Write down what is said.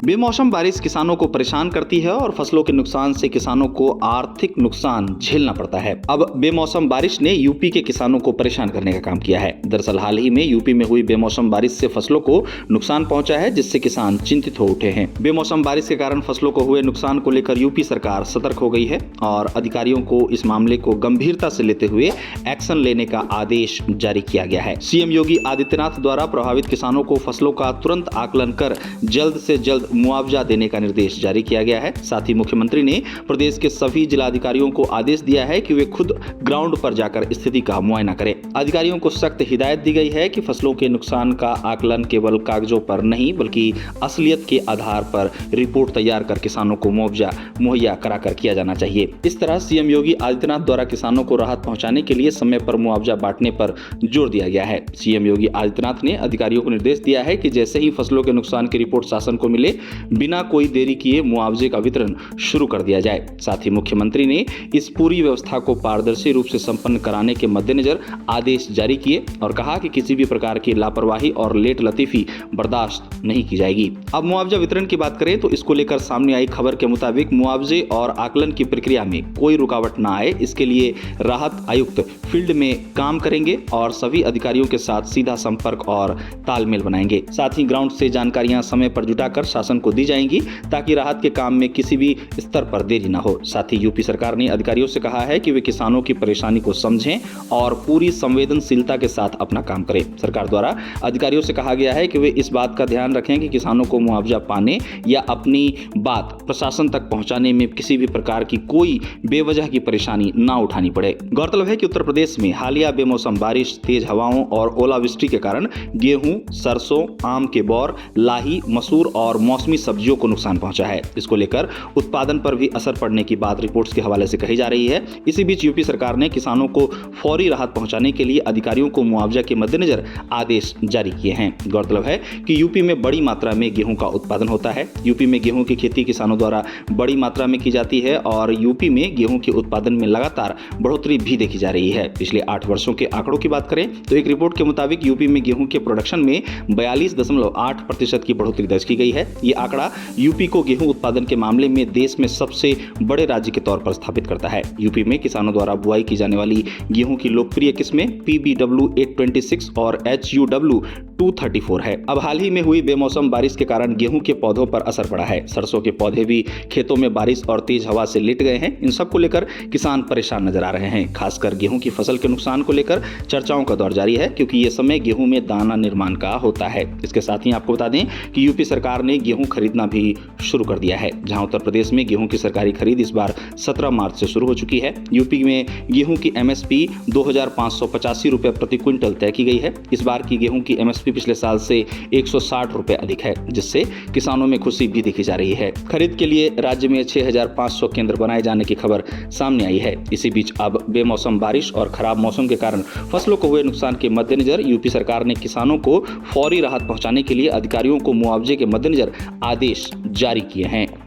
बेमौसम बारिश किसानों को परेशान करती है और फसलों के नुकसान से किसानों को आर्थिक नुकसान झेलना पड़ता है। अब बेमौसम बारिश ने यूपी के किसानों को परेशान करने का काम किया है। दरअसल हाल ही में यूपी में हुई बेमौसम बारिश से फसलों को नुकसान पहुंचा है, जिससे किसान चिंतित हो उठे हैं। बेमौसम बारिश के कारण फसलों को हुए नुकसान को लेकर यूपी सरकार सतर्क हो गई है और अधिकारियों को इस मामले को गंभीरता से लेते हुए एक्शन लेने का आदेश जारी किया गया है। सीएम योगी आदित्यनाथ द्वारा प्रभावित किसानों को फसलों का तुरंत आकलन कर जल्द से जल्द मुआवजा देने का निर्देश जारी किया गया है। साथ ही मुख्यमंत्री ने प्रदेश के सभी जिलाधिकारियों को आदेश दिया है कि वे खुद ग्राउंड पर जाकर स्थिति का मुआयना करें। अधिकारियों को सख्त हिदायत दी गई है कि फसलों के नुकसान का आकलन केवल कागजों पर नहीं बल्कि असलियत के आधार पर रिपोर्ट तैयार कर किसानों को मुआवजा मुहैया कराकर किया जाना चाहिए। इस तरह सीएम योगी आदित्यनाथ द्वारा किसानों को राहत पहुंचाने के लिए समय पर मुआवजा बांटने पर जोर दिया गया है। सीएम योगी आदित्यनाथ ने अधिकारियों को निर्देश दिया है कि जैसे ही फसलों के नुकसान की रिपोर्ट शासन को मिले, बिना कोई देरी किए मुआवजे का वितरण शुरू कर दिया जाए। साथ ही मुख्यमंत्री ने इस पूरी व्यवस्था को पारदर्शी रूप से संपन्न कराने के मद्देनजर आदेश जारी किए और कहा कि किसी भी प्रकार की लापरवाही और लेट लतीफी बर्दाश्त नहीं की जाएगी। अब मुआवजा वितरण की बात करें तो इसको लेकर सामने आई खबर के मुताबिक मुआवजे और आकलन की प्रक्रिया में कोई रुकावट न आए, इसके लिए राहत आयुक्त फील्ड में काम करेंगे और सभी अधिकारियों के साथ सीधा संपर्क और तालमेल बनाएंगे। साथ ही ग्राउंड से जानकारियां समय पर जुटाकर शासन को दी जाएंगी ताकि राहत के काम में किसी भी स्तर पर देरी न हो। साथ ही यूपी सरकार ने अधिकारियों से कहा है कि वे किसानों की परेशानी को समझें और पूरी संवेदनशीलता के साथ अपना काम करें। सरकार द्वारा अधिकारियों से कहा गया है कि वे इस बात का ध्यान रखें कि किसानों को मुआवजा पाने या अपनी बात प्रशासन तक पहुंचाने में किसी भी प्रकार की कोई बेवजह की परेशानी न उठानी पड़े। गौरतलब है कि उत्तर प्रदेश में हालिया बेमौसम बारिश, तेज हवाओं और ओलावृष्टि के कारण गेहूं, सरसों, आम के बौर, लाही, मसूर और मौसमी सब्जियों को नुकसान पहुंचा है। इसको लेकर उत्पादन पर भी असर पड़ने की बात रिपोर्ट्स के हवाले से कही जा रही है। इसी बीच यूपी सरकार ने किसानों को फौरी राहत पहुंचाने के लिए अधिकारियों को मुआवजा के मद्देनजर आदेश जारी किए हैं। गौरतलब है कि यूपी में बड़ी मात्रा में गेहूं का उत्पादन होता है। यूपी में गेहूं की खेती किसानों द्वारा बड़ी मात्रा में की जाती है और यूपी में गेहूं के उत्पादन में लगातार बढ़ोतरी भी देखी जा रही है। पिछले 8 वर्षों के आंकड़ों की बात करें तो एक रिपोर्ट के मुताबिक यूपी में गेहूं के प्रोडक्शन में 42.8% की बढ़ोतरी दर्ज की गई है। ये आंकड़ा यूपी को गेहूं उत्पादन के मामले में देश में सबसे बड़े राज्य के तौर पर स्थापित करता है। यूपी में किसानों द्वारा बुआई की जाने वाली गेहूं की लोकप्रिय किस्में PBW 826 और HUW 234 है। अब हाल ही में हुई बेमौसम बारिश के कारण गेहूं के पौधों पर असर पड़ा है। सरसों के पौधे भी खेतों में बारिश और तेज हवा से लिट गए हैं। इन सब को लेकर किसान परेशान नजर आ रहे हैं। खासकर गेहूं की फसल के नुकसान को लेकर चर्चाओं का दौर जारी है, क्योंकि ये समय गेहूं में दाना निर्माण का होता है। इसके साथ ही आपको बता दें कि यूपी सरकार ने गेहूं खरीदना भी शुरू कर दिया है। जहां उत्तर प्रदेश में गेहूं की सरकारी खरीद इस बार 17 मार्च से शुरू हो चुकी है। यूपी में गेहूं की MSP 2585 रुपए प्रति क्विंटल तय की गई है। इस बार की गेहूं की MSP पिछले साल से 160 रुपए अधिक है, जिससे किसानों में खुशी भी देखी जा रही है। खरीद के लिए राज्य में 6500 केंद्र बनाए जाने की खबर सामने आई है। इसी बीच अब बेमौसम बारिश और खराब मौसम के कारण फसलों को हुए नुकसान के मद्देनजर यूपी सरकार ने किसानों को फौरी राहत पहुंचाने के लिए अधिकारियों को मुआवजे के मद्देनजर आदेश जारी किए हैं।